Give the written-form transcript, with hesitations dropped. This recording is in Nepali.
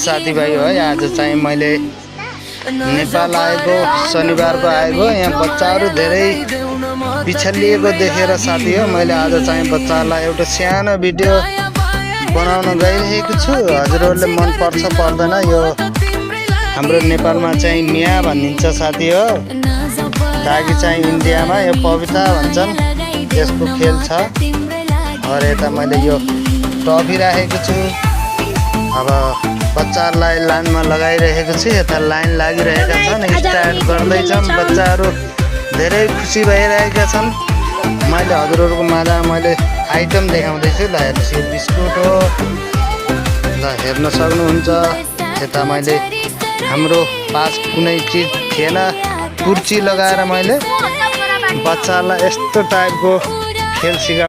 साथीभाइ हो आज चाहिँ मैले नेपाल आएको शनिबारको आएको यहाँ बच्चाहरू धेरै पिछलिएको देखेर साथी हो मैले आज चाहिँ बच्चाहरूलाई एउटा सानो भिडियो बनाउन गइरहेको छु। हजुरहरूले मन पर्छ पर्दैन यो हाम्रो नेपालमा चाहिँ मिया भनिन्छ साथी हो, ताकि चाहिँ इन्डियामा यो पविता भन्छन्, यसको खेल छ। और यता मैले यो ट्रफी राखेको छु। अब बच्चाहरूलाई लाइनमा लगाइरहेको छु। यता लाइन लागिरहेका छन्, स्टार्ट गर्दैछन्। बच्चाहरू धेरै खुसी भइरहेका छन्। मैले हजुरहरूको माझमा मैले आइटम देखाउँदैछु। ल हेर्नुहोस्, यो बिस्कुट हो, ल हेर्न सक्नुहुन्छ। यता मैले हाम्रो पास कुनै चिज थिएन, कुर्सी लगाएर मैले बच्चाहरूलाई यस्तो टाइपको खेल सिका